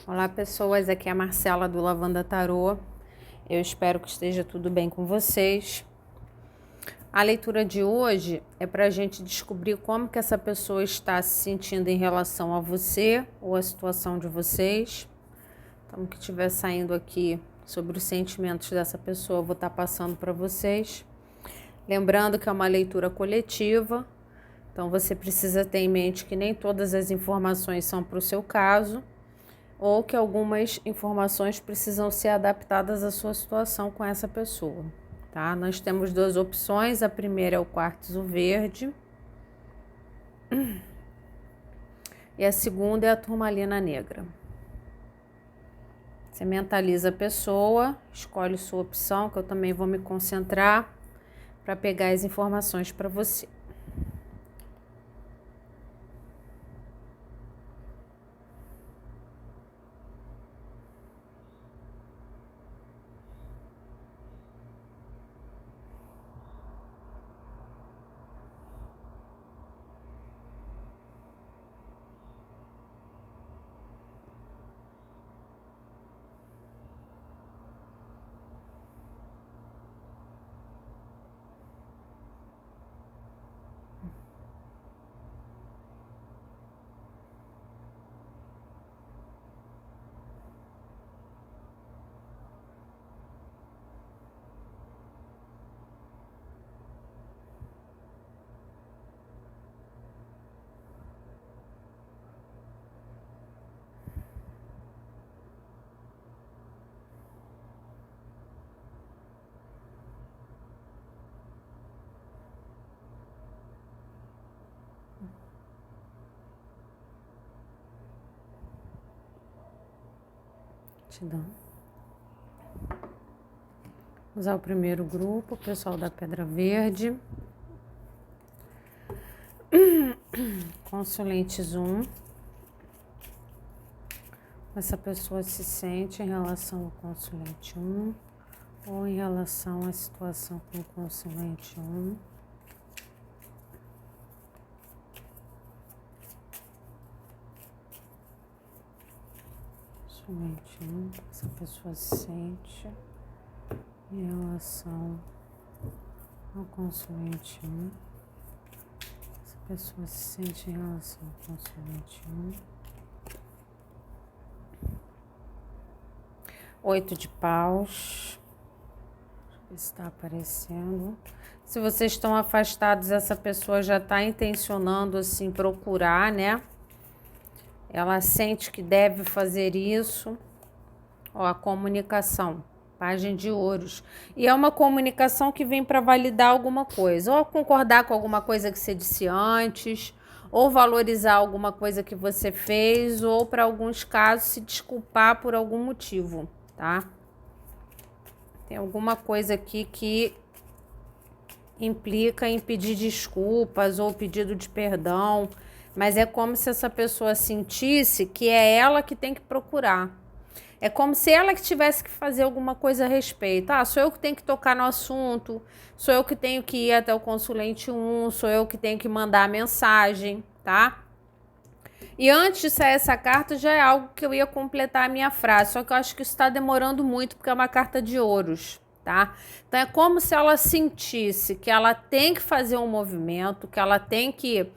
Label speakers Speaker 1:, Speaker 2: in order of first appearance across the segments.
Speaker 1: Olá pessoas, aqui é a Marcela do Lavanda Tarô. Eu espero que esteja tudo bem com vocês. A leitura de hoje é para a gente descobrir como que essa pessoa está se sentindo em relação a você ou a situação de vocês. Então, o que estiver saindo aqui sobre os sentimentos dessa pessoa, eu vou estar passando para vocês. Lembrando que é uma leitura coletiva, então você precisa ter em mente que nem todas as informações são para o seu caso, ou que algumas informações precisam ser adaptadas à sua situação com essa pessoa, tá? Nós temos duas opções, a primeira é o quartzo verde e a segunda é a turmalina negra. Você mentaliza a pessoa, escolhe sua opção, que eu também vou me concentrar para pegar as informações para você. Vamos usar o primeiro grupo, o pessoal da Pedra Verde. Consulentes 1. Essa pessoa se sente em relação ao consulente 1 ou em relação à situação com o consulente 1. Consulente 1, essa pessoa se sente em relação ao consulente 1. Essa pessoa se sente em relação ao consulente 1. 8 de paus. Deixa eu ver se está aparecendo. Se vocês estão afastados, essa pessoa já está intencionando assim procurar, né? Ela sente que deve fazer isso. Ó, a comunicação, página de ouros. E é uma comunicação que vem para validar alguma coisa. Ou concordar com alguma coisa que você disse antes, ou valorizar alguma coisa que você fez, ou para alguns casos se desculpar por algum motivo, tá? Tem alguma coisa aqui que implica em pedir desculpas ou pedido de perdão. Mas é como se essa pessoa sentisse que é ela que tem que procurar. É como se ela que tivesse que fazer alguma coisa a respeito. Ah, sou eu que tenho que tocar no assunto, sou eu que tenho que ir até o consulente 1, sou eu que tenho que mandar a mensagem, tá? E antes de sair essa carta já é algo que eu ia completar a minha frase, só que eu acho que isso está demorando muito porque é uma carta de ouros, tá? Então é como se ela sentisse que ela tem que fazer um movimento, que ela tem que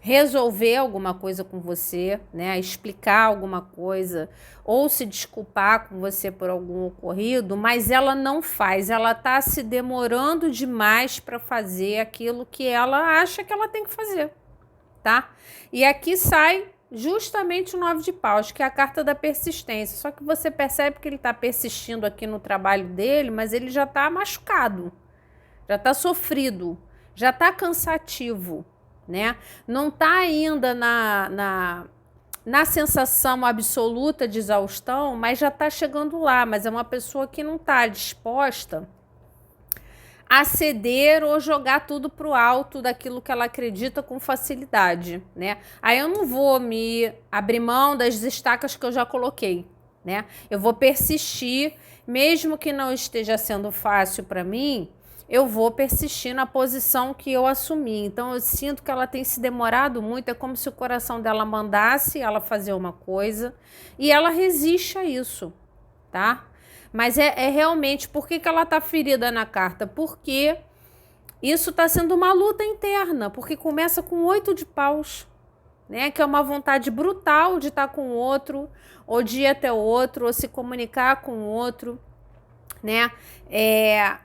Speaker 1: resolver alguma coisa com você, né? Explicar alguma coisa ou se desculpar com você por algum ocorrido, mas ela não faz, ela tá se demorando demais para fazer aquilo que ela acha que ela tem que fazer, tá? E aqui sai justamente o 9 de paus, que é a carta da persistência. Só que você percebe que ele tá persistindo aqui no trabalho dele, mas ele já tá machucado, já tá sofrido, já tá cansativo, né? Não tá ainda na sensação absoluta de exaustão, mas já tá chegando lá. Mas é uma pessoa que não tá disposta a ceder ou jogar tudo pro alto daquilo que ela acredita com facilidade, né? Aí eu não vou me abrir mão das estacas que eu já coloquei, né? Eu vou persistir, mesmo que não esteja sendo fácil para mim, eu vou persistir na posição que eu assumi. Então eu sinto que ela tem se demorado muito, é como se o coração dela mandasse ela fazer uma coisa e ela resiste a isso, tá? Mas é realmente, por que ela tá ferida na carta? Porque isso tá sendo uma luta interna, porque começa com 8 de paus, né? Que é uma vontade brutal de estar com o outro, ou de ir até o outro, ou se comunicar com o outro, né?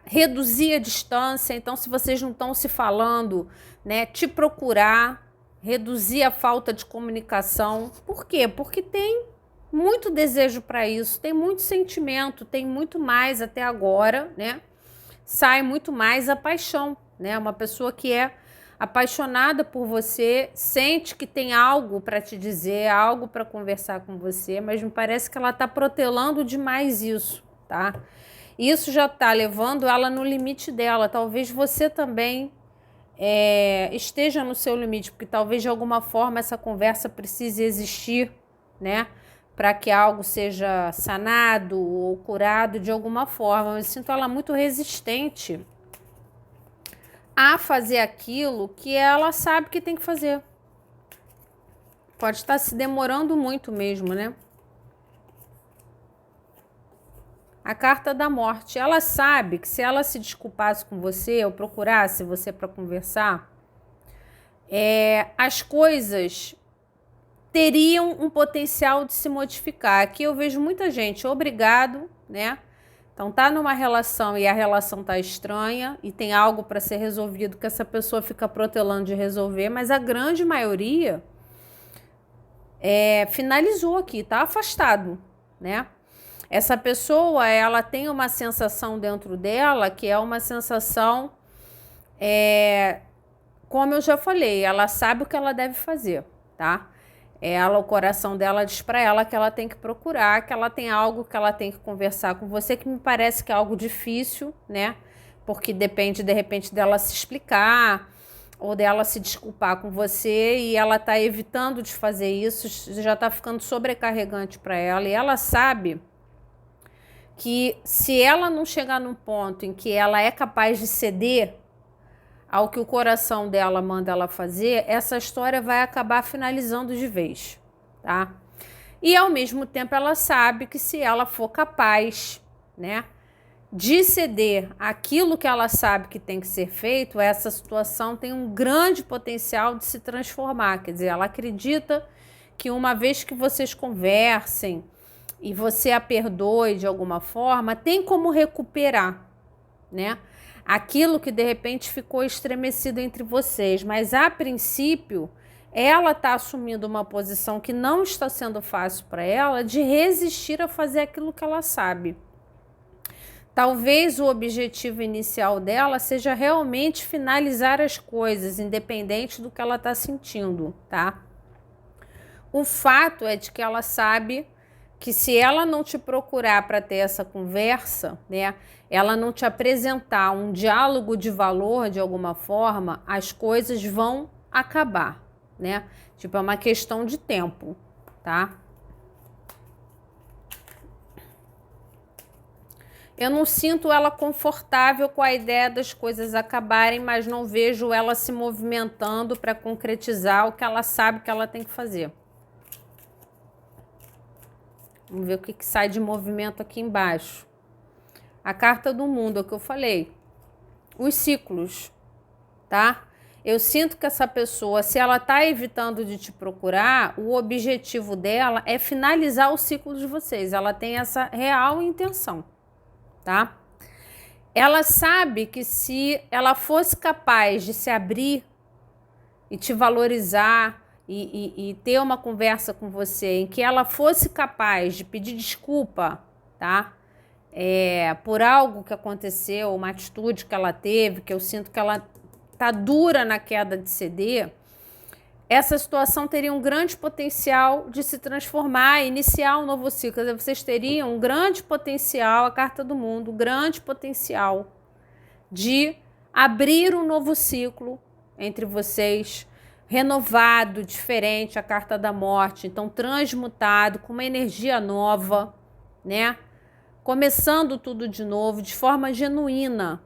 Speaker 1: Reduzir a distância. Então, se vocês não estão se falando, né? Te procurar, reduzir a falta de comunicação. Por quê? Porque tem muito desejo para isso, tem muito sentimento, tem muito mais até agora, né? Sai muito mais a paixão, né? Uma pessoa que é apaixonada por você, sente que tem algo para te dizer, algo para conversar com você, mas me parece que ela está protelando demais isso, tá? Isso já está levando ela no limite dela. Talvez você também esteja no seu limite, porque talvez de alguma forma essa conversa precise existir, né? Para que algo seja sanado ou curado de alguma forma. Eu sinto ela muito resistente a fazer aquilo que ela sabe que tem que fazer. Pode estar se demorando muito mesmo, né? A carta da morte. Ela sabe que se ela se desculpasse com você ou procurasse você para conversar, as coisas teriam um potencial de se modificar. Aqui eu vejo muita gente, obrigado, né? Então tá numa relação e a relação tá estranha e tem algo para ser resolvido que essa pessoa fica protelando de resolver, mas a grande maioria finalizou aqui, tá afastado, né? Essa pessoa, ela tem uma sensação dentro dela que é uma sensação, como eu já falei, ela sabe o que ela deve fazer, tá? O coração dela diz para ela que ela tem que procurar, que ela tem algo que ela tem que conversar com você, que me parece que é algo difícil, né? Porque depende, de repente, dela se explicar ou dela se desculpar com você e ela tá evitando de fazer isso, já tá ficando sobrecarregante para ela e ela sabe que se ela não chegar num ponto em que ela é capaz de ceder ao que o coração dela manda ela fazer, essa história vai acabar finalizando de vez, tá? E ao mesmo tempo ela sabe que se ela for capaz, né, de ceder aquilo que ela sabe que tem que ser feito, essa situação tem um grande potencial de se transformar. Quer dizer, ela acredita que uma vez que vocês conversem e você a perdoe de alguma forma, tem como recuperar, né? Aquilo que de repente ficou estremecido entre vocês, mas a princípio ela está assumindo uma posição que não está sendo fácil para ela de resistir a fazer aquilo que ela sabe. Talvez o objetivo inicial dela seja realmente finalizar as coisas, independente do que ela está sentindo, tá? O fato é de que ela sabe que se ela não te procurar para ter essa conversa, né, ela não te apresentar um diálogo de valor de alguma forma, as coisas vão acabar, né? Tipo, é uma questão de tempo, tá? Eu não sinto ela confortável com a ideia das coisas acabarem, mas não vejo ela se movimentando para concretizar o que ela sabe que ela tem que fazer. Vamos ver o que sai de movimento aqui embaixo. A carta do mundo, é o que eu falei. Os ciclos, tá? Eu sinto que essa pessoa, se ela tá evitando de te procurar, o objetivo dela é finalizar o ciclo de vocês. Ela tem essa real intenção, tá? Ela sabe que se ela fosse capaz de se abrir e te valorizar, e ter uma conversa com você em que ela fosse capaz de pedir desculpa, tá? Por algo que aconteceu, uma atitude que ela teve, que eu sinto que ela tá dura na queda de ceder, essa situação teria um grande potencial de se transformar, iniciar um novo ciclo. Vocês teriam um grande potencial, a carta do mundo, grande potencial de abrir um novo ciclo entre vocês, renovado, diferente, a carta da morte, então transmutado, com uma energia nova, né? Começando tudo de novo, de forma genuína.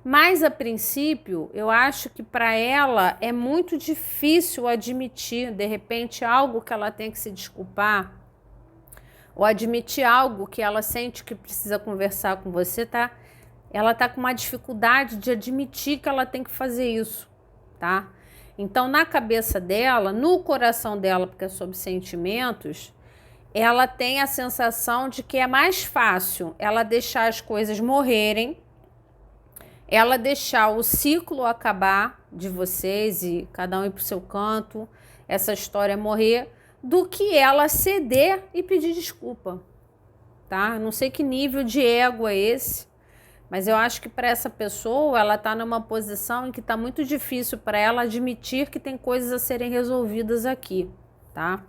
Speaker 1: Mas, a princípio, eu acho que para ela é muito difícil admitir, de repente, algo que ela tem que se desculpar, ou admitir algo que ela sente que precisa conversar com você, tá? Ela tá com uma dificuldade de admitir que ela tem que fazer isso, tá? Então, na cabeça dela, no coração dela, porque é sobre sentimentos, ela tem a sensação de que é mais fácil ela deixar as coisas morrerem, ela deixar o ciclo acabar de vocês e cada um ir pro seu canto, essa história morrer, do que ela ceder e pedir desculpa, tá? Não sei que nível de ego é esse, mas eu acho que para essa pessoa, ela tá numa posição em que tá muito difícil para ela admitir que tem coisas a serem resolvidas aqui, tá?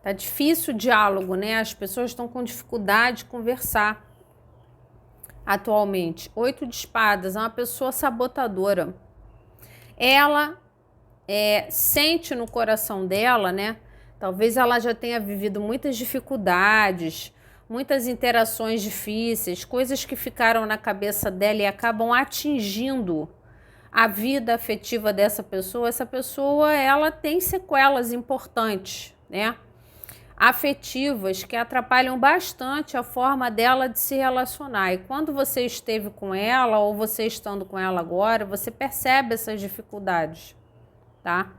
Speaker 1: Tá difícil o diálogo, né? As pessoas estão com dificuldade de conversar atualmente. 8 de espadas, é uma pessoa sabotadora. Ela sente no coração dela, né? Talvez ela já tenha vivido muitas dificuldades, muitas interações difíceis, coisas que ficaram na cabeça dela e acabam atingindo a vida afetiva dessa pessoa. Essa pessoa, ela tem sequelas importantes, né? Afetivas que atrapalham bastante a forma dela de se relacionar. E quando você esteve com ela ou você estando com ela agora, você percebe essas dificuldades, tá?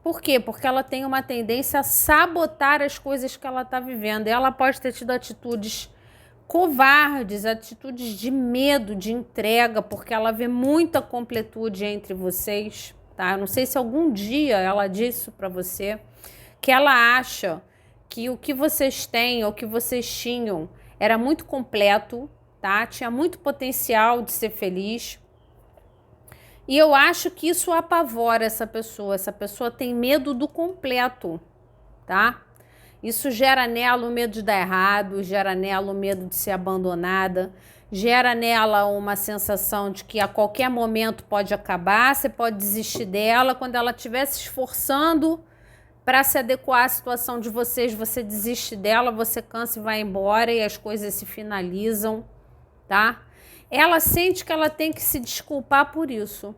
Speaker 1: Por quê? Porque ela tem uma tendência a sabotar as coisas que ela está vivendo. E ela pode ter tido atitudes covardes, atitudes de medo, de entrega, porque ela vê muita completude entre vocês, tá? Eu não sei se algum dia ela disse isso para você, que ela acha que o que vocês têm ou que vocês tinham era muito completo, tá? Tinha muito potencial de ser feliz. E eu acho que isso apavora essa pessoa. Essa pessoa tem medo do completo, tá? Isso gera nela o medo de dar errado, gera nela o medo de ser abandonada, gera nela uma sensação de que a qualquer momento pode acabar, você pode desistir dela. Quando ela estiver se esforçando para se adequar à situação de vocês, você desiste dela, você cansa e vai embora e as coisas se finalizam, tá? Ela sente que ela tem que se desculpar por isso,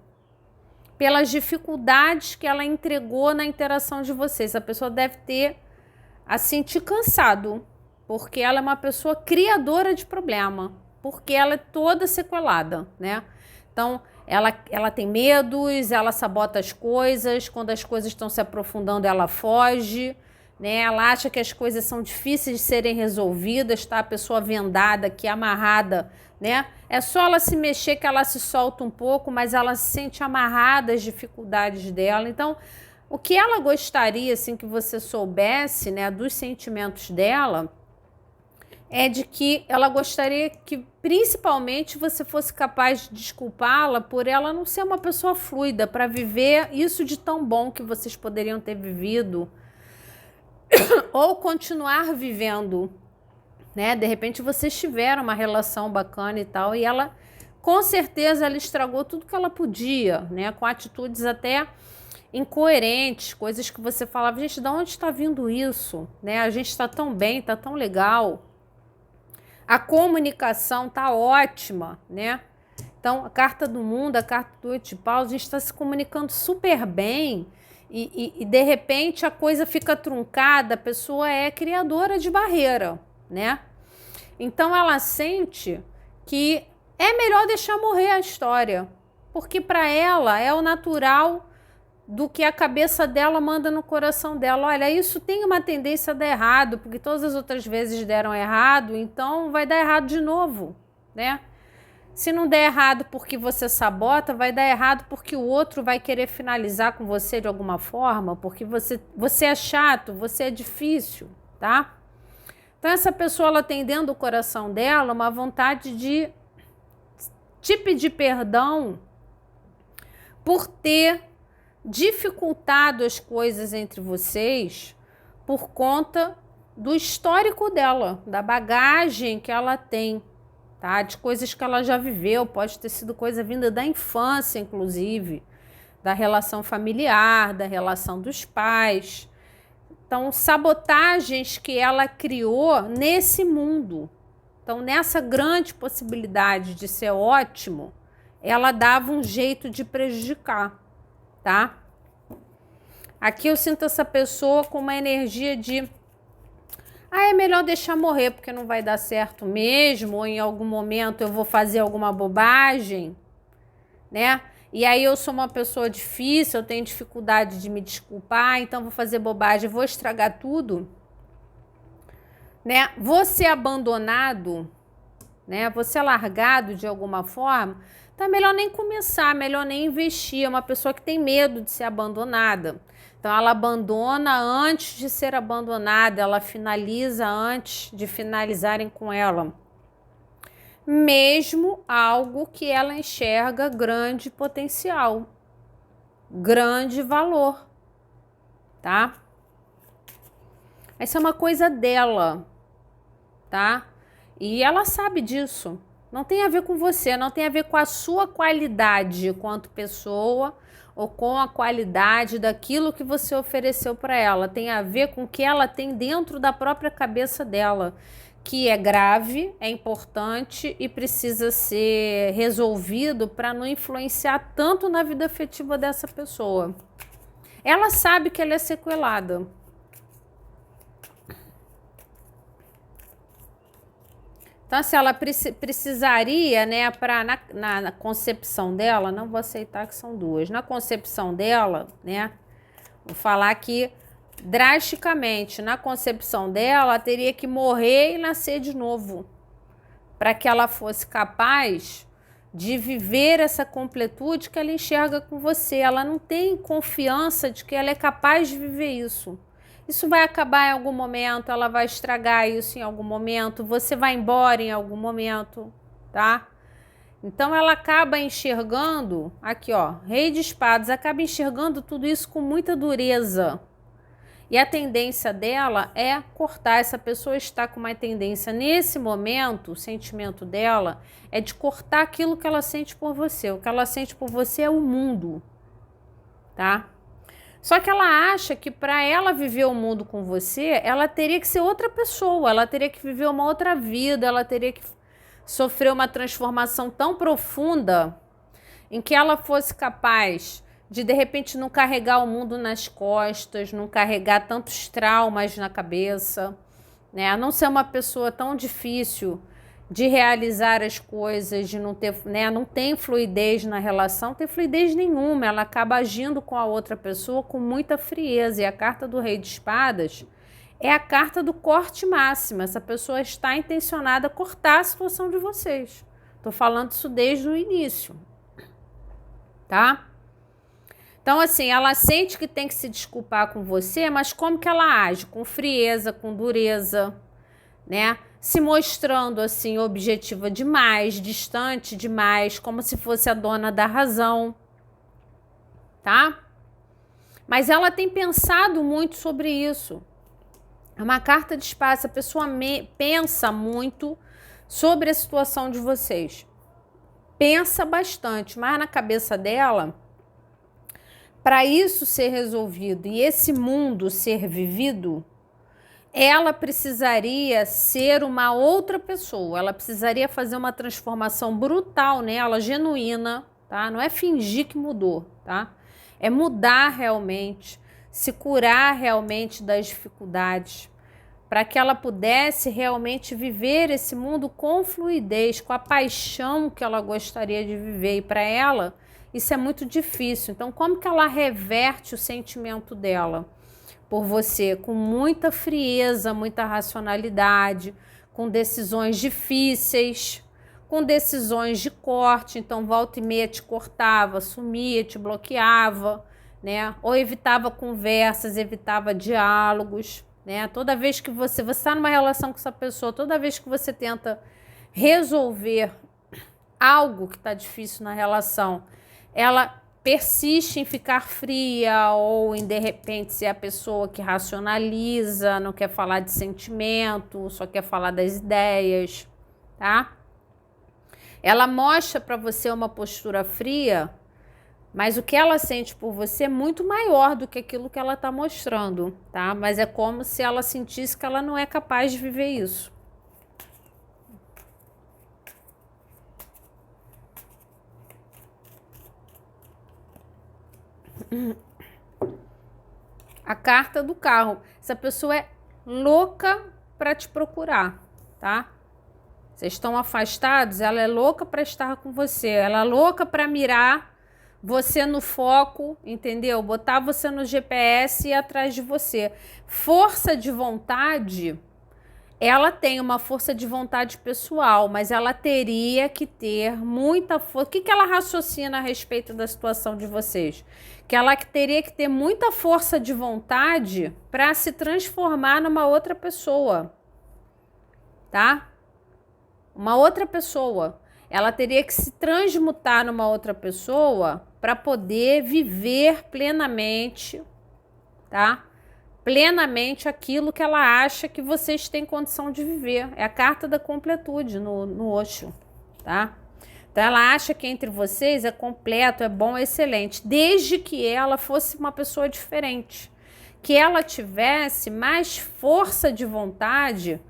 Speaker 1: pelas dificuldades que ela entregou na interação de vocês. A pessoa deve ter a sentir cansado, porque ela é uma pessoa criadora de problema, porque ela é toda sequelada, né? Então, ela tem medos, ela sabota as coisas, quando as coisas estão se aprofundando, ela foge, né? Ela acha que as coisas são difíceis de serem resolvidas, tá? A pessoa vendada aqui, amarrada, né? É só ela se mexer que ela se solta um pouco, mas ela se sente amarrada às dificuldades dela. Então, o que ela gostaria, assim, que você soubesse, né, dos sentimentos dela, é de que ela gostaria que, principalmente, você fosse capaz de desculpá-la por ela não ser uma pessoa fluida, para viver isso de tão bom que vocês poderiam ter vivido, ou continuar vivendo, né? De repente vocês tiveram uma relação bacana e tal, e ela, com certeza, ela estragou tudo que ela podia, né? Com atitudes até incoerentes, coisas que você falava, gente, de onde está vindo isso? Né? A gente está tão bem, está tão legal. A comunicação tá ótima, né? Então, a carta do mundo, a carta do 8 de paus, a gente está se comunicando super bem e de repente a coisa fica truncada, a pessoa é criadora de barreira, né? Então, ela sente que é melhor deixar morrer a história, porque para ela é o natural do que a cabeça dela manda no coração dela. Olha, isso tem uma tendência a dar errado, porque todas as outras vezes deram errado, então vai dar errado de novo, né? Se não der errado porque você sabota, vai dar errado porque o outro vai querer finalizar com você de alguma forma, porque você é chato, você é difícil, tá? Então essa pessoa, ela tem dentro do coração dela uma vontade de te pedir perdão por ter dificultado as coisas entre vocês por conta do histórico dela, da bagagem que ela tem, tá? De coisas que ela já viveu, pode ter sido coisa vinda da infância, inclusive, da relação familiar, da relação dos pais. Então, sabotagens que ela criou nesse mundo. Então, nessa grande possibilidade de ser ótimo, ela dava um jeito de prejudicar, tá? Aqui eu sinto essa pessoa com uma energia de é melhor deixar morrer porque não vai dar certo mesmo, ou em algum momento eu vou fazer alguma bobagem, né? E aí eu sou uma pessoa difícil, eu tenho dificuldade de me desculpar, então vou fazer bobagem, vou estragar tudo, né? Vou ser abandonado, né? Vou ser largado de alguma forma. Então é melhor nem começar, melhor nem investir. É uma pessoa que tem medo de ser abandonada. Então ela abandona antes de ser abandonada, ela finaliza antes de finalizarem com ela. Mesmo algo que ela enxerga grande potencial, grande valor, tá? Essa é uma coisa dela, tá? E ela sabe disso. Não tem a ver com você, não tem a ver com a sua qualidade enquanto pessoa ou com a qualidade daquilo que você ofereceu para ela. Tem a ver com o que ela tem dentro da própria cabeça dela, que é grave, é importante e precisa ser resolvido para não influenciar tanto na vida afetiva dessa pessoa. Ela sabe que ela é sequelada. Então, assim, ela precisaria, né, na concepção dela, não vou aceitar que são duas, na concepção dela, né, vou falar aqui drasticamente, na concepção dela, ela teria que morrer e nascer de novo, para que ela fosse capaz de viver essa completude que ela enxerga com você. Ela não tem confiança de que ela é capaz de viver isso. Isso vai acabar em algum momento, ela vai estragar isso em algum momento, você vai embora em algum momento, tá? Então ela acaba enxergando, aqui ó, Rei de Espadas, acaba enxergando tudo isso com muita dureza. E a tendência dela é cortar. Essa pessoa está com uma tendência nesse momento, o sentimento dela é de cortar aquilo que ela sente por você. O que ela sente por você é o mundo, tá? Só que ela acha que para ela viver o mundo com você, ela teria que ser outra pessoa, ela teria que viver uma outra vida, ela teria que sofrer uma transformação tão profunda em que ela fosse capaz de repente, não carregar o mundo nas costas, não carregar tantos traumas na cabeça, né? Não ser uma pessoa tão difícil de realizar as coisas, de não ter, né, não tem fluidez na relação, não tem fluidez nenhuma, ela acaba agindo com a outra pessoa com muita frieza. E a carta do Rei de Espadas é a carta do corte máximo. Essa pessoa está intencionada a cortar a situação de vocês. Tô falando isso desde o início, tá? Então, assim, ela sente que tem que se desculpar com você, mas como que ela age? Com frieza, com dureza, né? Se mostrando, assim, objetiva demais, distante demais, como se fosse a dona da razão, tá? Mas ela tem pensado muito sobre isso. É uma carta de espaço, a pessoa pensa muito sobre a situação de vocês. Pensa bastante, mas na cabeça dela, para isso ser resolvido e esse mundo ser vivido, ela precisaria ser uma outra pessoa, ela precisaria fazer uma transformação brutal nela, genuína, tá? Não é fingir que mudou, tá? É mudar realmente, se curar realmente das dificuldades, para que ela pudesse realmente viver esse mundo com fluidez, com a paixão que ela gostaria de viver. E para ela, isso é muito difícil. Então, como que ela reverte o sentimento dela por você? Com muita frieza, muita racionalidade, com decisões difíceis, com decisões de corte. Então, volta e meia te cortava, sumia, te bloqueava, né? Ou evitava conversas, evitava diálogos, né? Toda vez que você está numa relação com essa pessoa, toda vez que você tenta resolver algo que está difícil na relação, ela persiste em ficar fria ou em, de repente, ser a pessoa que racionaliza, não quer falar de sentimento, só quer falar das ideias, tá? Ela mostra para você uma postura fria Mas o que ela sente por você é muito maior do que aquilo que ela está mostrando, tá? Mas é como se ela sentisse que ela não é capaz de viver isso. A carta do carro. Essa pessoa é louca para te procurar, tá? Vocês estão afastados, ela é louca para estar com você. Ela é louca para mirar você no foco, entendeu? Botar você no GPS e ir atrás de você. Força de vontade, ela tem uma força de vontade pessoal, mas ela teria que ter muita força. O que que ela raciocina a respeito da situação de vocês? Que ela teria que ter muita força de vontade para se transformar numa outra pessoa, tá? Uma outra pessoa. Ela teria que se transmutar numa outra pessoa para poder viver plenamente, tá? Plenamente aquilo que ela acha que vocês têm condição de viver. É a carta da completude no Osho, tá? Então ela acha que entre vocês é completo, é bom, é excelente, desde que ela fosse uma pessoa diferente, que ela tivesse mais força de vontade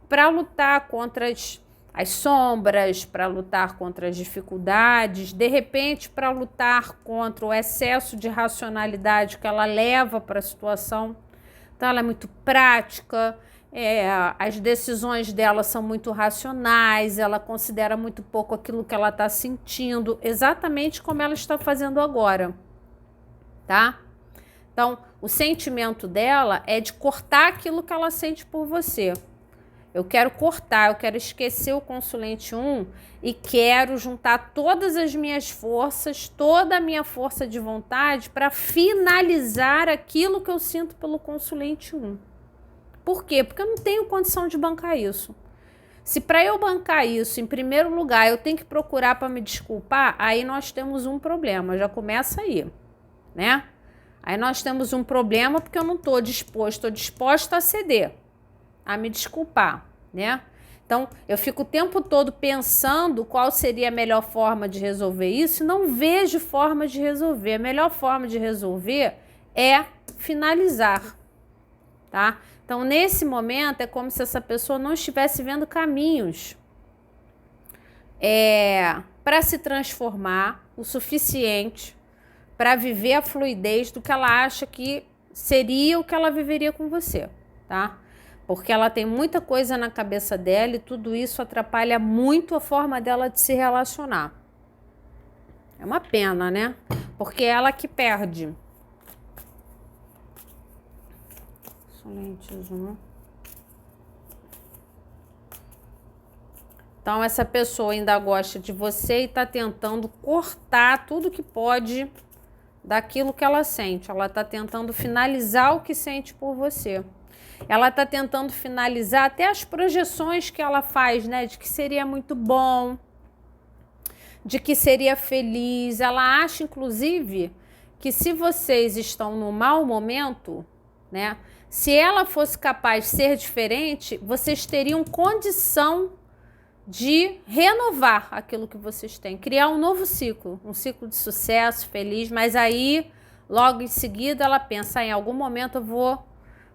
Speaker 1: para lutar contra as sombras, para lutar contra as dificuldades, de repente para lutar contra o excesso de racionalidade que ela leva para a situação. Então ela é muito prática, as decisões dela são muito racionais, ela considera muito pouco aquilo que ela está sentindo, exatamente como ela está fazendo agora, tá? Então, o sentimento dela é de cortar aquilo que ela sente por você. Eu quero cortar, eu quero esquecer o consulente 1 e quero juntar todas as minhas forças, toda a minha força de vontade para finalizar aquilo que eu sinto pelo consulente 1. Por quê? Porque eu não tenho condição de bancar isso. Se para eu bancar isso, em primeiro lugar, eu tenho que procurar para me desculpar, aí nós temos um problema, já começa aí, né? Aí nós temos um problema porque eu não estou disposta a ceder, a me desculpar, né? Então, eu fico o tempo todo pensando qual seria a melhor forma de resolver isso e não vejo forma de resolver. A melhor forma de resolver é finalizar, tá? Então, nesse momento, é como se essa pessoa não estivesse vendo caminhos para se transformar o suficiente para viver a fluidez do que ela acha que seria o que ela viveria com você, tá? Porque ela tem muita coisa na cabeça dela e tudo isso atrapalha muito a forma dela de se relacionar. É uma pena, né? Porque é ela que perde. Então, essa pessoa ainda gosta de você e está tentando cortar tudo que pode daquilo que ela sente. Ela está tentando finalizar o que sente por você. Ela está tentando finalizar até as projeções que ela faz, né? De que seria muito bom, de que seria feliz. Ela acha, inclusive, que se vocês estão no mau momento, né? Se ela fosse capaz de ser diferente, vocês teriam condição de renovar aquilo que vocês têm, criar um novo ciclo, um ciclo de sucesso, feliz, mas aí, logo em seguida, ela pensa, em algum momento eu vou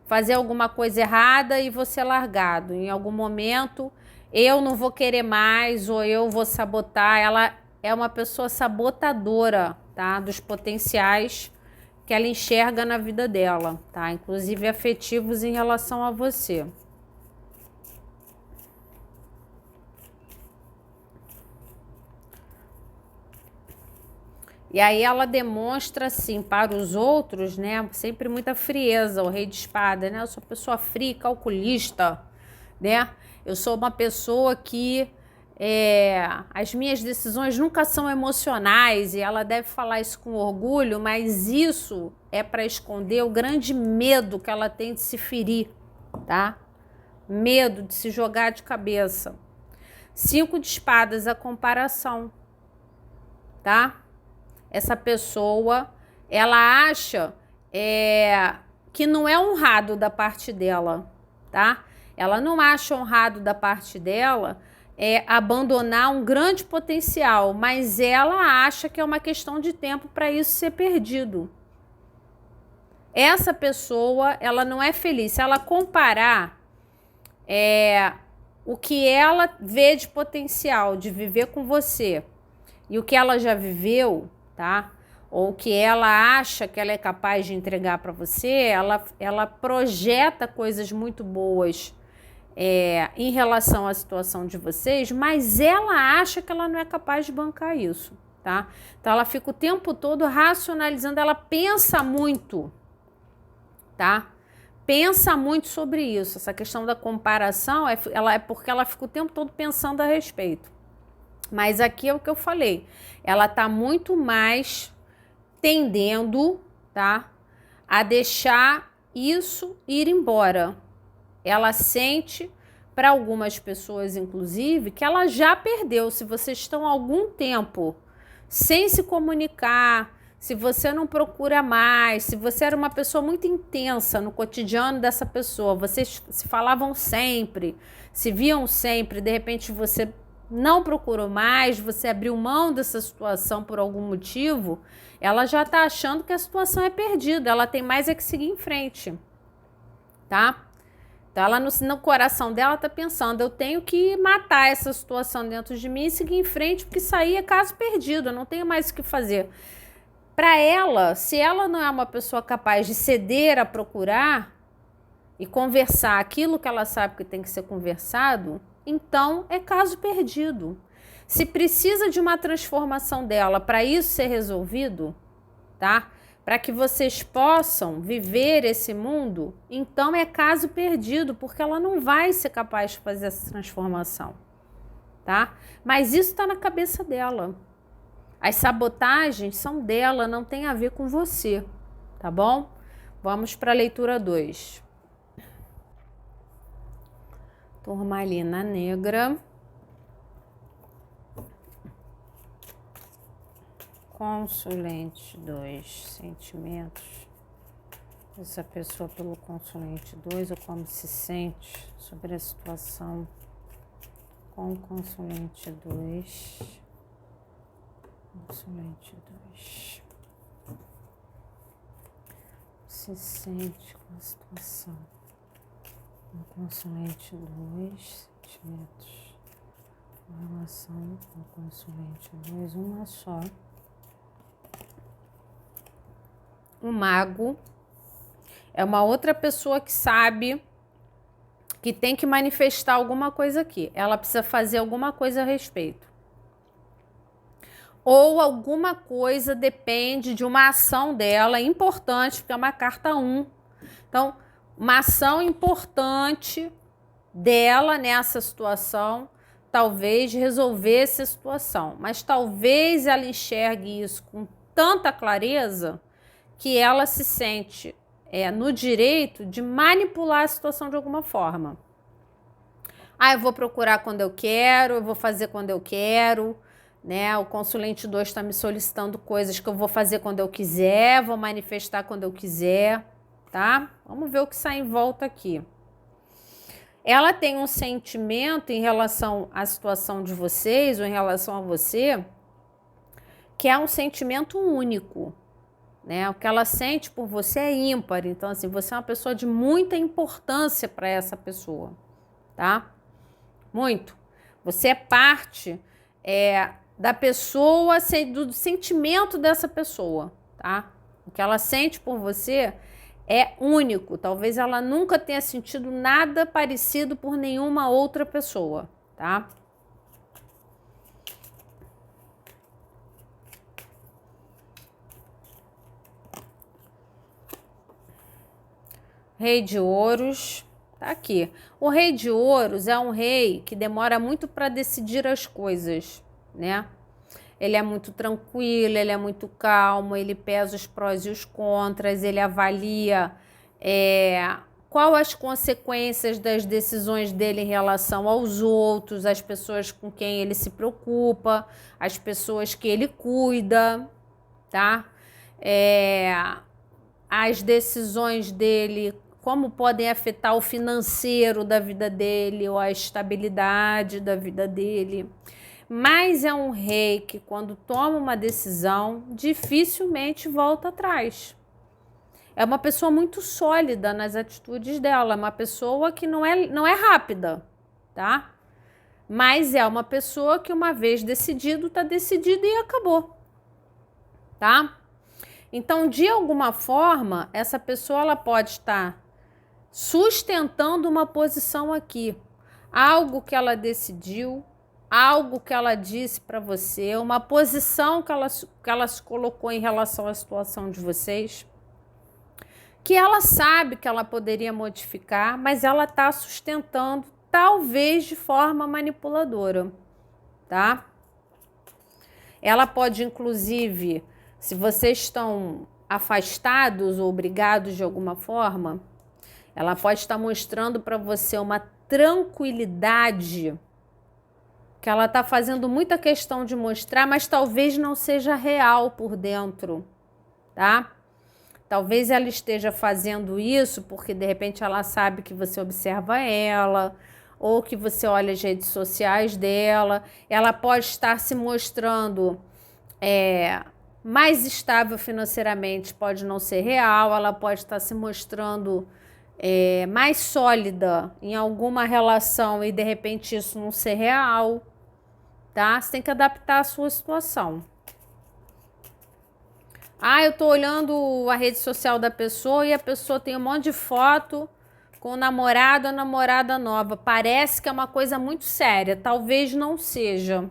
Speaker 1: fazer alguma coisa errada e vou ser largado, em algum momento eu não vou querer mais ou eu vou sabotar. Ela é uma pessoa sabotadora, tá? Dos potenciais que ela enxerga na vida dela, tá? Inclusive afetivos em relação a você. E aí ela demonstra, assim, para os outros, né, sempre muita frieza, o rei de espada, né? Eu sou uma pessoa fria, calculista, né? Eu sou uma pessoa que as minhas decisões nunca são emocionais, e ela deve falar isso com orgulho, mas isso é para esconder o grande medo que ela tem de se ferir, tá? Medo de se jogar de cabeça. 5 de espadas, a comparação, tá? Essa pessoa, ela acha que não é honrado da parte dela, tá? Ela não acha honrado da parte dela abandonar um grande potencial, mas ela acha que é uma questão de tempo para isso ser perdido. Essa pessoa, ela não é feliz. Se ela comparar o que ela vê de potencial de viver com você e o que ela já viveu, tá? Ou o que ela acha que ela é capaz de entregar para você, ela projeta coisas muito boas em relação à situação de vocês, mas ela acha que ela não é capaz de bancar isso, tá? Então ela fica o tempo todo racionalizando, ela pensa muito, tá? Pensa muito sobre isso. Essa questão da comparação é porque ela fica o tempo todo pensando a respeito. Mas aqui é o que eu falei. Ela tá muito mais tendendo, tá, a deixar isso ir embora. Ela sente, para algumas pessoas inclusive, que ela já perdeu. Se vocês estão há algum tempo sem se comunicar, se você não procura mais, se você era uma pessoa muito intensa no cotidiano dessa pessoa, vocês se falavam sempre, se viam sempre, de repente você não procurou mais, você abriu mão dessa situação por algum motivo, ela já tá achando que a situação é perdida, ela tem mais é que seguir em frente, tá? Então ela no coração dela tá pensando, eu tenho que matar essa situação dentro de mim e seguir em frente, porque isso aí é caso perdido, eu não tenho mais o que fazer. Para ela, se ela não é uma pessoa capaz de ceder a procurar e conversar aquilo que ela sabe que tem que ser conversado, então é caso perdido. Se precisa de uma transformação dela para isso ser resolvido, tá? Para que vocês possam viver esse mundo, então é caso perdido, porque ela não vai ser capaz de fazer essa transformação, tá? Mas isso está na cabeça dela. As sabotagens são dela, não tem a ver com você, tá bom? Vamos para a leitura 2. Turmalina negra. Consulente 2, sentimentos. Essa pessoa pelo consulente 2, ou como se sente sobre a situação com o consulente 2. Consulente 2. Se sente com a situação. No consulente 2, sentimentos. Com relação ao consulente 2, uma só. O mago é uma outra pessoa que sabe que tem que manifestar alguma coisa aqui. Ela precisa fazer alguma coisa a respeito. Ou alguma coisa depende de uma ação dela importante, porque é uma carta 1. Então, uma ação importante dela nessa situação, talvez resolvesse a situação, mas talvez ela enxergue isso com tanta clareza que ela se sente no direito de manipular a situação de alguma forma. Eu vou procurar quando eu quero, eu vou fazer quando eu quero, né? O consulente 2 está me solicitando coisas que eu vou fazer quando eu quiser, vou manifestar quando eu quiser, tá? Vamos ver o que sai em volta aqui. Ela tem um sentimento em relação à situação de vocês, ou em relação a você, que é um sentimento único, né? O que ela sente por você é ímpar. Então, assim, você é uma pessoa de muita importância para essa pessoa, tá? Muito. Você é parte da pessoa, do sentimento dessa pessoa, tá? O que ela sente por você é único. Talvez ela nunca tenha sentido nada parecido por nenhuma outra pessoa, tá? Rei de Ouros, tá aqui. O Rei de Ouros é um rei que demora muito para decidir as coisas, né? Ele é muito tranquilo, ele é muito calmo, ele pesa os prós e os contras, ele avalia qual as consequências das decisões dele em relação aos outros, as pessoas com quem ele se preocupa, as pessoas que ele cuida, tá? As decisões dele como podem afetar o financeiro da vida dele ou a estabilidade da vida dele. Mas é um rei que, quando toma uma decisão, dificilmente volta atrás. É uma pessoa muito sólida nas atitudes dela, é uma pessoa que não é rápida, tá? Mas é uma pessoa que, uma vez decidido, tá decidido e acabou, tá? Então, de alguma forma, essa pessoa ela pode estar sustentando uma posição aqui, algo que ela decidiu, algo que ela disse para você, uma posição que ela se colocou em relação à situação de vocês, que ela sabe que ela poderia modificar, mas ela está sustentando, talvez de forma manipuladora, tá? Ela pode, inclusive, se vocês estão afastados ou brigados de alguma forma, ela pode estar mostrando para você uma tranquilidade que ela está fazendo muita questão de mostrar, mas talvez não seja real por dentro, tá? Talvez ela esteja fazendo isso porque de repente ela sabe que você observa ela, ou que você olha as redes sociais dela. Ela pode estar se mostrando mais estável financeiramente, pode não ser real. Ela pode estar se mostrando mais sólida em alguma relação e de repente isso não ser real, tá? Você tem que adaptar a sua situação. Eu tô olhando a rede social da pessoa e a pessoa tem um monte de foto com o namorado ou namorada nova. Parece que é uma coisa muito séria. Talvez não seja,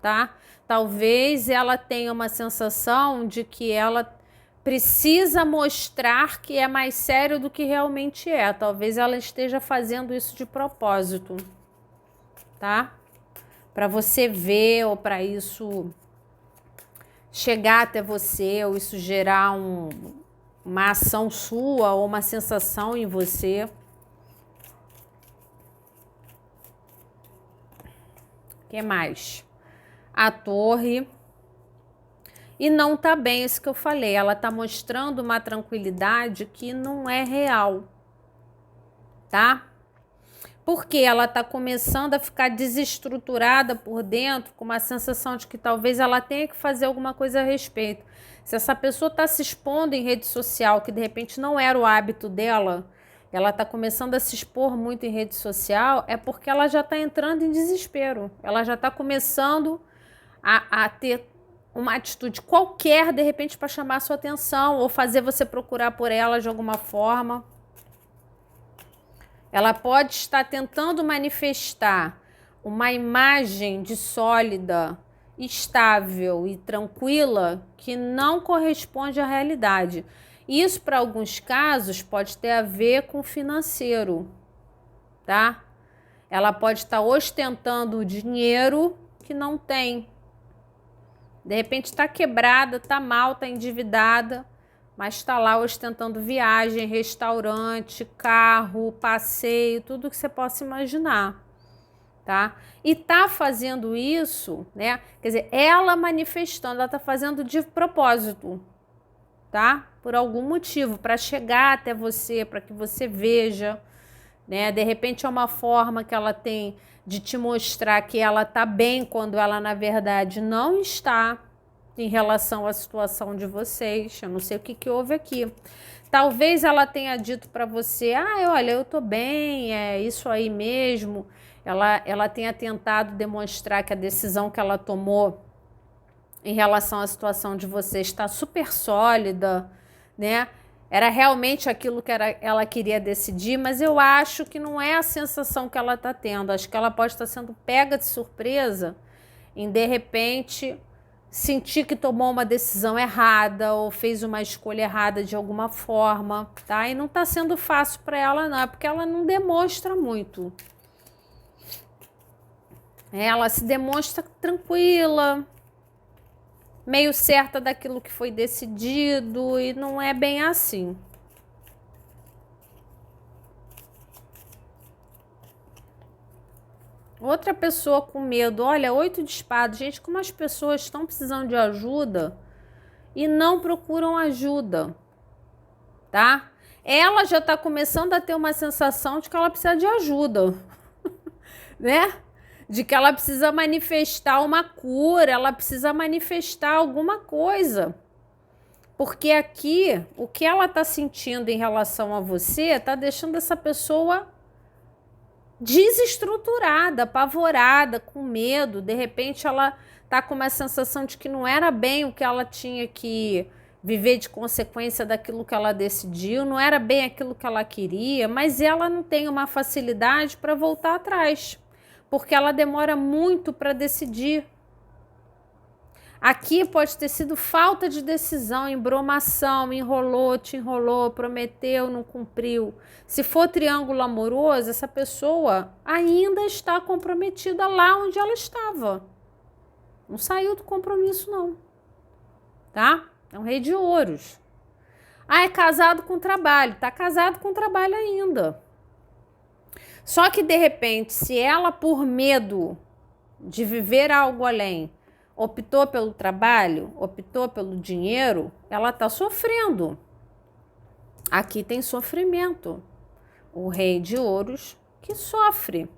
Speaker 1: tá? Talvez ela tenha uma sensação de que ela precisa mostrar que é mais sério do que realmente é. Talvez ela esteja fazendo isso de propósito, tá? Para você ver ou para isso chegar até você, ou isso gerar uma ação sua ou uma sensação em você. O que mais? A torre. E não tá bem isso que eu falei. Ela tá mostrando uma tranquilidade que não é real, tá? Porque ela tá começando a ficar desestruturada por dentro, com uma sensação de que talvez ela tenha que fazer alguma coisa a respeito. Se essa pessoa tá se expondo em rede social, que de repente não era o hábito dela, ela tá começando a se expor muito em rede social, é porque ela já tá entrando em desespero. Ela já tá começando a ter uma atitude qualquer, de repente, para chamar a sua atenção ou fazer você procurar por ela de alguma forma. Ela pode estar tentando manifestar uma imagem de sólida, estável e tranquila que não corresponde à realidade. Isso, para alguns casos, pode ter a ver com o financeiro, tá? Ela pode estar ostentando dinheiro que não tem. De repente está quebrada, está mal, está endividada, mas está lá ostentando viagem, restaurante, carro, passeio, tudo que você possa imaginar, tá? E tá fazendo isso, né? Quer dizer, ela manifestando, ela tá fazendo de propósito, tá? Por algum motivo, para chegar até você, para que você veja, né? De repente é uma forma que ela tem de te mostrar que ela tá bem quando ela, na verdade, não está em relação à situação de vocês. Eu não sei o que houve aqui. Talvez ela tenha dito para você, olha, eu tô bem, é isso aí mesmo. Ela tenha tentado demonstrar que a decisão que ela tomou em relação à situação de vocês está super sólida, né? Era realmente aquilo que ela queria decidir, mas eu acho que não é a sensação que ela está tendo. Acho que ela pode estar sendo pega de surpresa em, de repente, sentir que tomou uma decisão errada ou fez uma escolha errada de alguma forma, tá? E não tá sendo fácil para ela, não. É porque ela não demonstra muito. Ela se demonstra tranquila, meio certa daquilo que foi decidido, e não é bem assim. Outra pessoa com medo. Olha, 8 de espadas. Gente, como as pessoas estão precisando de ajuda e não procuram ajuda, tá? ela já está começando a ter uma sensação de que ela precisa de ajuda, né? De que ela precisa manifestar uma cura, ela precisa manifestar alguma coisa. Porque aqui, o que ela está sentindo em relação a você está deixando essa pessoa desestruturada, apavorada, com medo. De repente ela está com uma sensação de que não era bem o que ela tinha que viver de consequência daquilo que ela decidiu, não era bem aquilo que ela queria, mas ela não tem uma facilidade para voltar atrás, porque ela demora muito para decidir. Aqui pode ter sido falta de decisão, embromação, enrolou, te enrolou, prometeu, não cumpriu. Se for triângulo amoroso, essa pessoa ainda está comprometida lá onde ela estava. Não saiu do compromisso, não. Tá? É um rei de ouros. Ah, é casado com trabalho. Tá casado com trabalho ainda. Só que, de repente, se ela, por medo de viver algo além, optou pelo trabalho, optou pelo dinheiro, ela está sofrendo. Aqui tem sofrimento. O rei de ouros que sofre.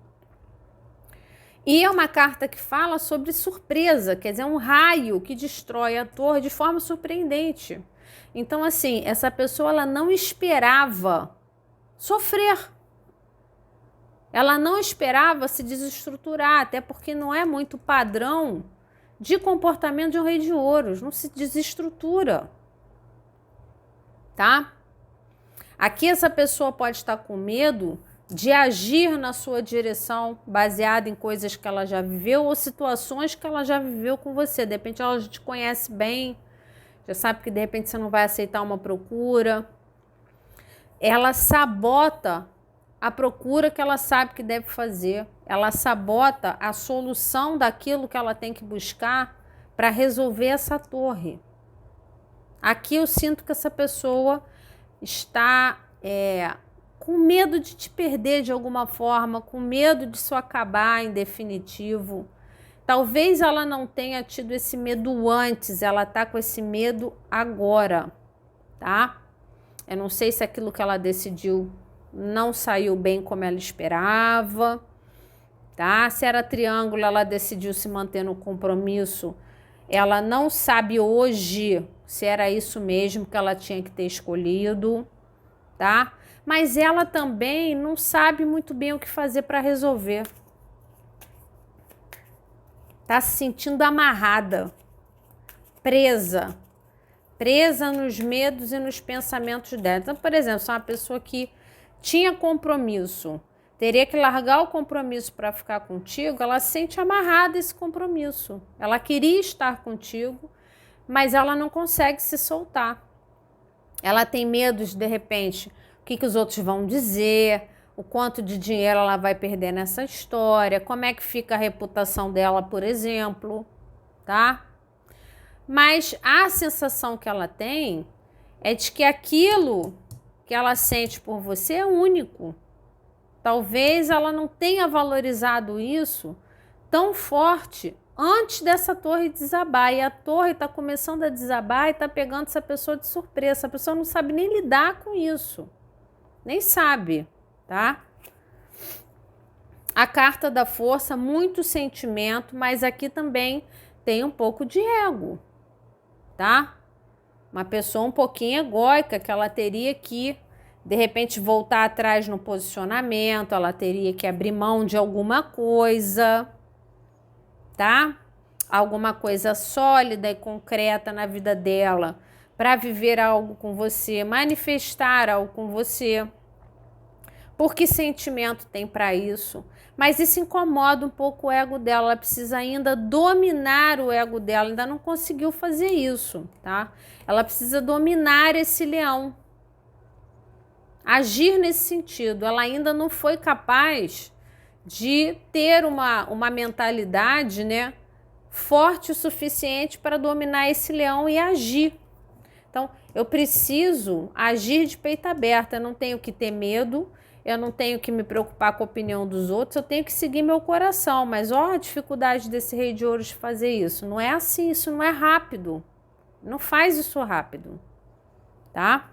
Speaker 1: E é uma carta que fala sobre surpresa, quer dizer, um raio que destrói a torre de forma surpreendente. Então, assim, essa pessoa ela não esperava sofrer. Ela não esperava se desestruturar, até porque não é muito padrão de comportamento de um rei de ouros, não se desestrutura, tá? Aqui essa pessoa pode estar com medo de agir na sua direção baseado em coisas que ela já viveu ou situações que ela já viveu com você. De repente ela já te conhece bem, já sabe que de repente você não vai aceitar uma procura. Ela sabota a procura que ela sabe que deve fazer. Ela sabota a solução daquilo que ela tem que buscar para resolver essa torre. Aqui eu sinto que essa pessoa está com medo de te perder de alguma forma, com medo de isso acabar em definitivo. Talvez ela não tenha tido esse medo antes, ela está com esse medo agora, tá? Eu não sei se aquilo que ela decidiu não saiu bem como ela esperava, tá? Se era triângulo, ela decidiu se manter no compromisso. Ela não sabe hoje se era isso mesmo que ela tinha que ter escolhido, tá? Mas ela também não sabe muito bem o que fazer para resolver. Tá se sentindo amarrada, presa nos medos e nos pensamentos dela. Então, por exemplo, se é uma pessoa que tinha compromisso, teria que largar o compromisso para ficar contigo, ela se sente amarrada a esse compromisso. Ela queria estar contigo, mas ela não consegue se soltar. Ela tem medos, de repente, o que os outros vão dizer, o quanto de dinheiro ela vai perder nessa história, como é que fica a reputação dela, por exemplo, tá? Mas a sensação que ela tem é de que aquilo que ela sente por você é único. Talvez ela não tenha valorizado isso tão forte antes dessa torre desabar. E a torre está começando a desabar e está pegando essa pessoa de surpresa. Essa pessoa não sabe nem lidar com isso. Nem sabe, tá? A carta da força, muito sentimento, mas aqui também tem um pouco de ego, tá? Uma pessoa um pouquinho egóica, que ela teria que, de repente, voltar atrás no posicionamento, ela teria que abrir mão de alguma coisa, tá? Alguma coisa sólida e concreta na vida dela, para viver algo com você, manifestar algo com você. Porque sentimento tem para isso? Mas isso incomoda um pouco o ego dela, ela precisa ainda dominar o ego dela, ainda não conseguiu fazer isso, tá? Ela precisa dominar esse leão, agir nesse sentido. Ela ainda não foi capaz de ter uma mentalidade, né, forte o suficiente para dominar esse leão e agir. Então, eu preciso agir de peito aberto, eu não tenho que ter medo, eu não tenho que me preocupar com a opinião dos outros, eu tenho que seguir meu coração. Mas ó, a dificuldade desse rei de ouros de fazer isso. Não é assim, isso não é rápido. Não faz isso rápido, tá?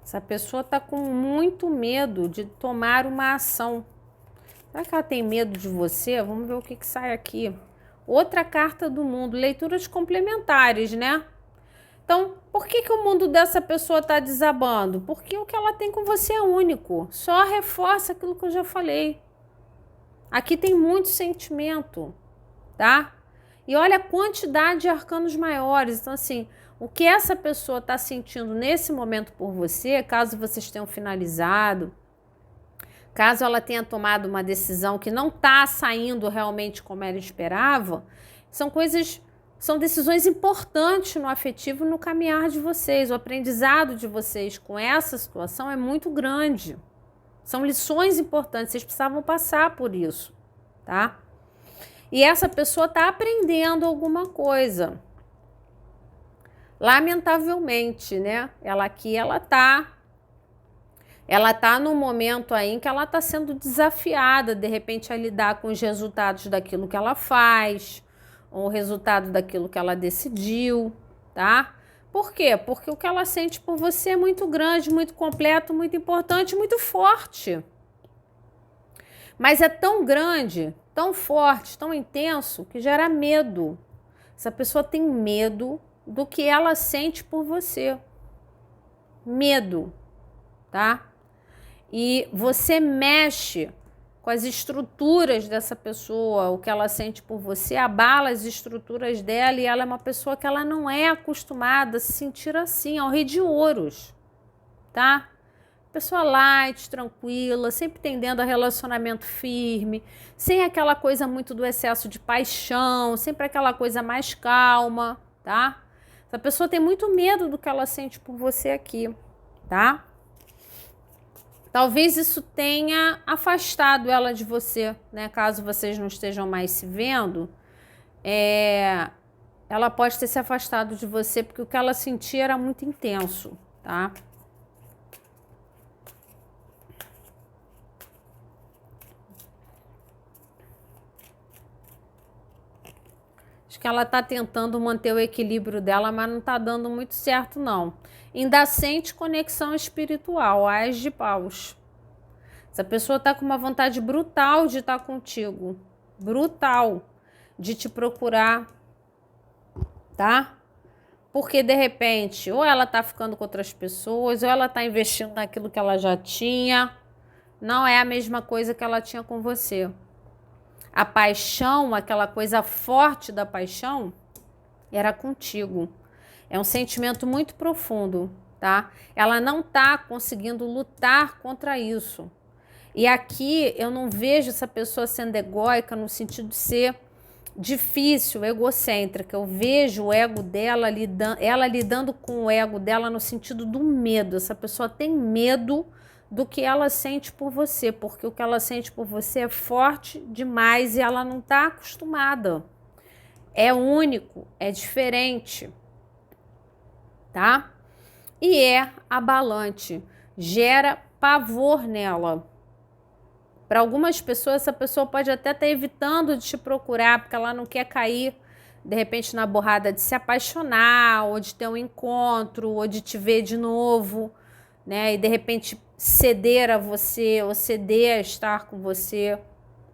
Speaker 1: Essa pessoa está com muito medo de tomar uma ação. Será que ela tem medo de você? Vamos ver o que sai aqui. Outra carta do mundo, leituras complementares, né? Então, por que o mundo dessa pessoa está desabando? Porque o que ela tem com você é único. Só reforça aquilo que eu já falei. Aqui tem muito sentimento, tá? E olha a quantidade de arcanos maiores. Então, assim, o que essa pessoa está sentindo nesse momento por você, caso vocês tenham finalizado, caso ela tenha tomado uma decisão que não está saindo realmente como ela esperava, são decisões importantes no afetivo, no caminhar de vocês. O aprendizado de vocês com essa situação é muito grande. São lições importantes, vocês precisavam passar por isso, tá? E essa pessoa está aprendendo alguma coisa. Lamentavelmente, né? Ela tá num momento aí em que ela está sendo desafiada, de repente, a lidar com os resultados daquilo que ela faz, ou o resultado daquilo que ela decidiu, tá? Por quê? Porque o que ela sente por você é muito grande, muito completo, muito importante, muito forte. Mas é tão grande, tão forte, tão intenso, que gera medo. Essa pessoa tem medo do que ela sente por você. Medo, tá? E você mexe com as estruturas dessa pessoa, o que ela sente por você, abala as estruturas dela, e ela é uma pessoa que ela não é acostumada a se sentir assim, ao rei de ouros, tá? Pessoa light, tranquila, sempre tendendo a relacionamento firme, sem aquela coisa muito do excesso de paixão, sempre aquela coisa mais calma, tá? Essa pessoa tem muito medo do que ela sente por você aqui, tá? Talvez isso tenha afastado ela de você, né? Caso vocês não estejam mais se vendo, ela pode ter se afastado de você porque o que ela sentia era muito intenso, tá? Acho que ela tá tentando manter o equilíbrio dela, mas não tá dando muito certo, não. Ainda sente conexão espiritual, Ás de Paus. Essa pessoa tá com uma vontade brutal de estar contigo. Brutal. De te procurar, tá? Porque, de repente, ou ela tá ficando com outras pessoas, ou ela tá investindo naquilo que ela já tinha. Não é a mesma coisa que ela tinha com você. A paixão, aquela coisa forte da paixão, era contigo. É um sentimento muito profundo, tá? Ela não tá conseguindo lutar contra isso. E aqui eu não vejo essa pessoa sendo egóica no sentido de ser difícil, egocêntrica. Eu vejo o ego dela, ela lidando com o ego dela no sentido do medo. Essa pessoa tem medo do que ela sente por você, porque o que ela sente por você é forte demais e ela não está acostumada. É único, é diferente, tá? E é abalante, gera pavor nela. Para algumas pessoas, essa pessoa pode até estar evitando de te procurar, porque ela não quer cair, de repente, na borrada de se apaixonar, ou de ter um encontro, ou de te ver de novo, né? E de repente ceder a você, ou ceder a estar com você,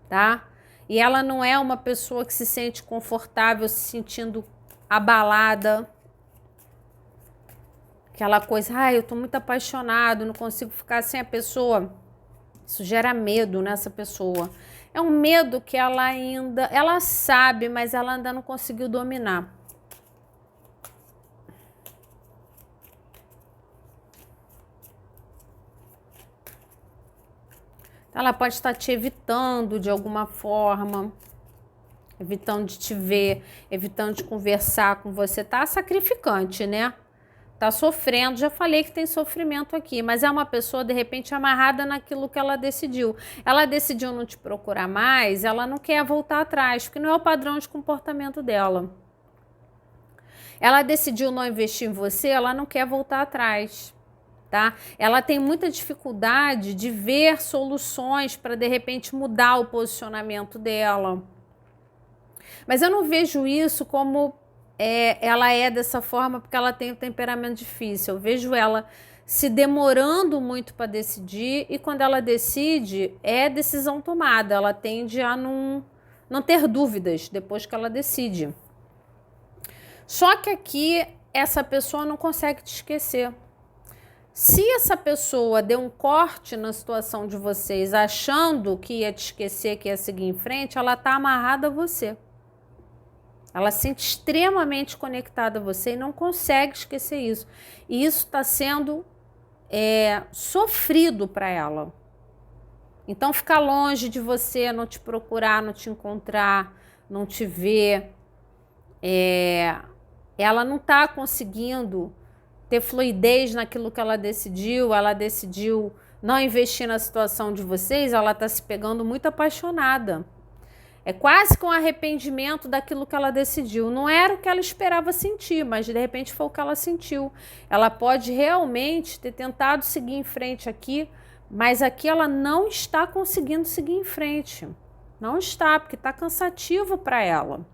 Speaker 1: tá? E ela não é uma pessoa que se sente confortável, se sentindo abalada. Aquela coisa, eu tô muito apaixonado, não consigo ficar sem a pessoa. Isso gera medo nessa pessoa. É um medo que ela sabe, mas ela ainda não conseguiu dominar. Ela pode estar te evitando de alguma forma, evitando de te ver, evitando de conversar com você. Tá sacrificante, né? Tá sofrendo, já falei que tem sofrimento aqui, mas é uma pessoa, de repente, amarrada naquilo que ela decidiu. Ela decidiu não te procurar mais, ela não quer voltar atrás, porque não é o padrão de comportamento dela. Ela decidiu não investir em você, ela não quer voltar atrás. Tá? Ela tem muita dificuldade de ver soluções para, de repente, mudar o posicionamento dela. Mas eu não vejo isso como ela é dessa forma porque ela tem um temperamento difícil. Eu vejo ela se demorando muito para decidir, e quando ela decide, é decisão tomada. Ela tende a não ter dúvidas depois que ela decide. Só que aqui essa pessoa não consegue te esquecer. Se essa pessoa deu um corte na situação de vocês, achando que ia te esquecer, que ia seguir em frente, ela está amarrada a você. Ela se sente extremamente conectada a você e não consegue esquecer isso. E isso está sendo sofrido para ela. Então, ficar longe de você, não te procurar, não te encontrar, não te ver, ela não está conseguindo ter fluidez naquilo que ela decidiu não investir na situação de vocês, ela está se pegando muito apaixonada. É quase com arrependimento daquilo que ela decidiu. Não era o que ela esperava sentir, mas de repente foi o que ela sentiu. Ela pode realmente ter tentado seguir em frente aqui, mas aqui ela não está conseguindo seguir em frente. Não está, porque está cansativo para ela.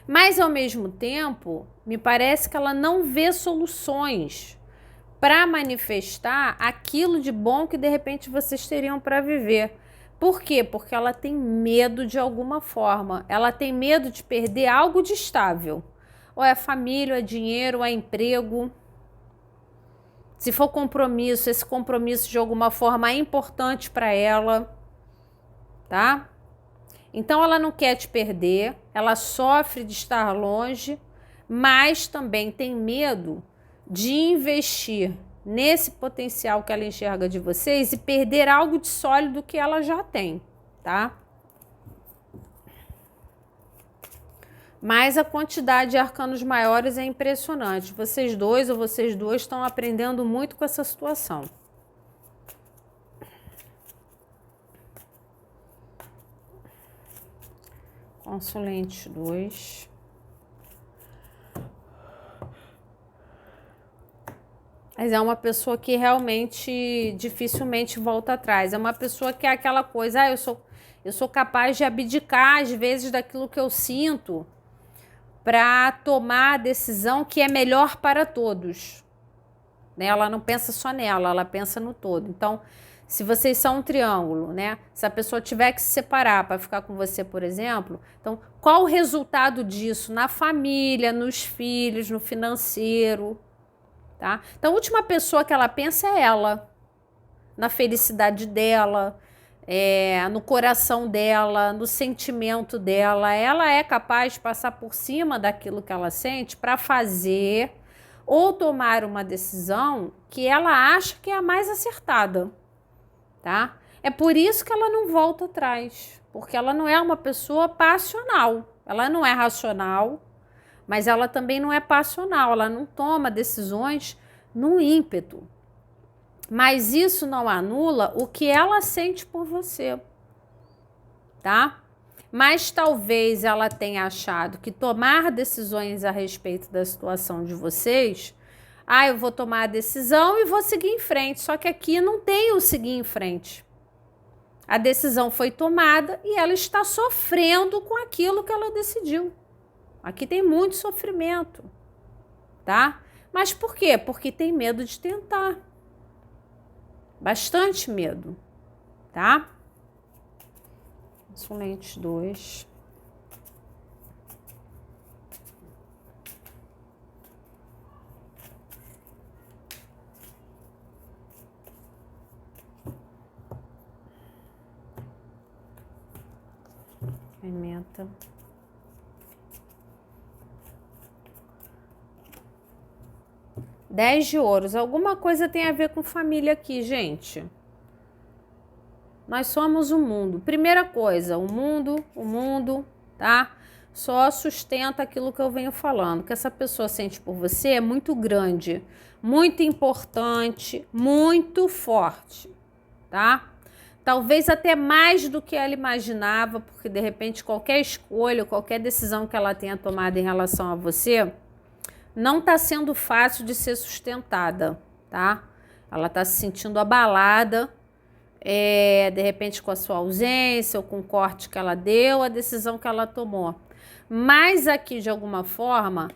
Speaker 1: Mas, ao mesmo tempo, me parece que ela não vê soluções para manifestar aquilo de bom que, de repente, vocês teriam para viver. Por quê? Porque ela tem medo de alguma forma. Ela tem medo de perder algo de estável. Ou é família, ou é dinheiro, ou é emprego. Se for compromisso, esse compromisso de alguma forma é importante para ela, tá? Então ela não quer te perder, ela sofre de estar longe, mas também tem medo de investir nesse potencial que ela enxerga de vocês e perder algo de sólido que ela já tem, tá? Mas a quantidade de arcanos maiores é impressionante. Vocês dois ou vocês duas estão aprendendo muito com essa situação. Consulente 2. Mas é uma pessoa que realmente dificilmente volta atrás. É uma pessoa que é aquela coisa, eu sou capaz de abdicar às vezes daquilo que eu sinto para tomar a decisão que é melhor para todos. Né? Ela não pensa só nela, ela pensa no todo. Então, se vocês são um triângulo, né? Se a pessoa tiver que se separar para ficar com você, por exemplo, então qual o resultado disso na família, nos filhos, no financeiro, tá? Então a última pessoa que ela pensa é ela, na felicidade dela, no coração dela, no sentimento dela. Ela é capaz de passar por cima daquilo que ela sente para fazer ou tomar uma decisão que ela acha que é a mais acertada. Tá? É por isso que ela não volta atrás, porque ela não é uma pessoa passional, ela não é racional, mas ela também não é passional, ela não toma decisões no ímpeto. Mas isso não anula o que ela sente por você, tá? Mas talvez ela tenha achado que tomar decisões a respeito da situação de vocês, eu vou tomar a decisão e vou seguir em frente. Só que aqui não tem o seguir em frente. A decisão foi tomada e ela está sofrendo com aquilo que ela decidiu. Aqui tem muito sofrimento, tá? Mas por quê? Porque tem medo de tentar. Bastante medo, tá? Consulente 2. Pimenta. Dez de ouros. Alguma coisa tem a ver com família aqui, gente. Nós somos o mundo. Primeira coisa, o mundo, tá? Só sustenta aquilo que eu venho falando. Que essa pessoa sente por você é muito grande, muito importante, muito forte, tá? Talvez até mais do que ela imaginava, porque de repente qualquer escolha, qualquer decisão que ela tenha tomado em relação a você, não está sendo fácil de ser sustentada, tá? Ela está se sentindo abalada, de repente com a sua ausência ou com o corte que ela deu, a decisão que ela tomou. Mas aqui, de alguma forma,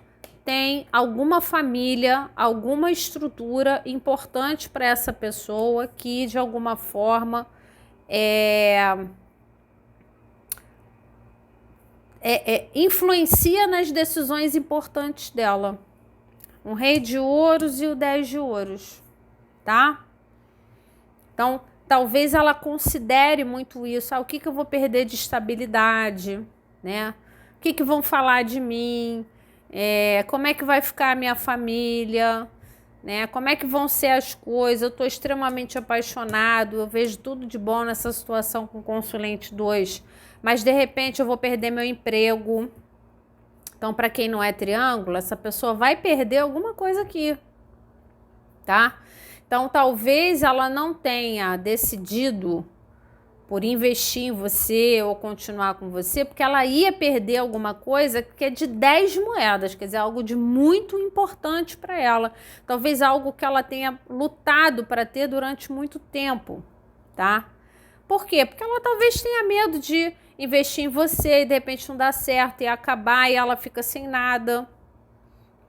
Speaker 1: tem alguma família, alguma estrutura importante para essa pessoa que de alguma forma influencia nas decisões importantes dela. Um rei de ouros e o 10 de ouros, tá? Então, talvez ela considere muito isso. O que eu vou perder de estabilidade, né? O que vão falar de mim? Como é que vai ficar a minha família? Né? Como é que vão ser as coisas? Eu estou extremamente apaixonado, eu vejo tudo de bom nessa situação com o consulente 2, mas de repente eu vou perder meu emprego. Então, para quem não é triângulo, essa pessoa vai perder alguma coisa aqui, tá? Então, talvez ela não tenha decidido por investir em você ou continuar com você, porque ela ia perder alguma coisa que é de 10 moedas, quer dizer, algo de muito importante para ela. Talvez algo que ela tenha lutado para ter durante muito tempo, tá? Por quê? Porque ela talvez tenha medo de investir em você e de repente não dar certo e acabar e ela fica sem nada,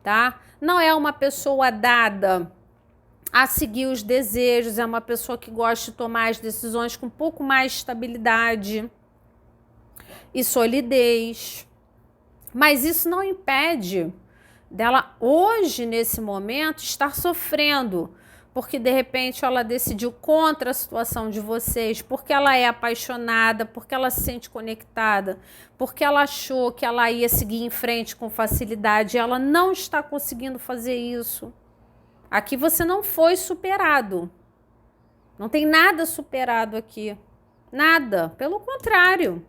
Speaker 1: tá? Não é uma pessoa dada a seguir os desejos, é uma pessoa que gosta de tomar as decisões com um pouco mais de estabilidade e solidez. Mas isso não impede dela hoje, nesse momento, estar sofrendo, porque de repente ela decidiu contra a situação de vocês, porque ela é apaixonada, porque ela se sente conectada, porque ela achou que ela ia seguir em frente com facilidade e ela não está conseguindo fazer isso. Aqui você não foi superado. Não tem nada superado aqui. Nada. Pelo contrário.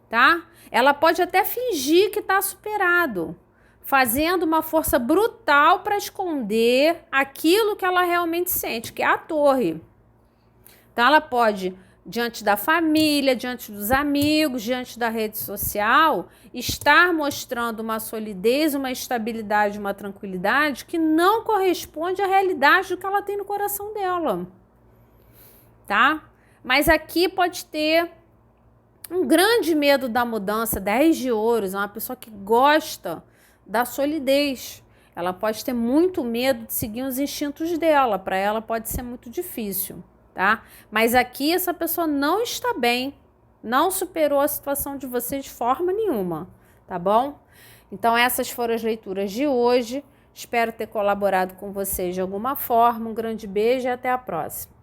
Speaker 1: Tá? Ela pode até fingir que está superado, fazendo uma força brutal para esconder aquilo que ela realmente sente, que é a torre. Então ela pode, diante da família, diante dos amigos, diante da rede social, estar mostrando uma solidez, uma estabilidade, uma tranquilidade que não corresponde à realidade do que ela tem no coração dela, tá? Mas aqui pode ter um grande medo da mudança. 10 de ouros, é uma pessoa que gosta da solidez. Ela pode ter muito medo de seguir os instintos dela, para ela pode ser muito difícil, tá? Mas aqui essa pessoa não está bem, não superou a situação de vocês de forma nenhuma, tá bom? Então essas foram as leituras de hoje, espero ter colaborado com vocês de alguma forma, um grande beijo e até a próxima.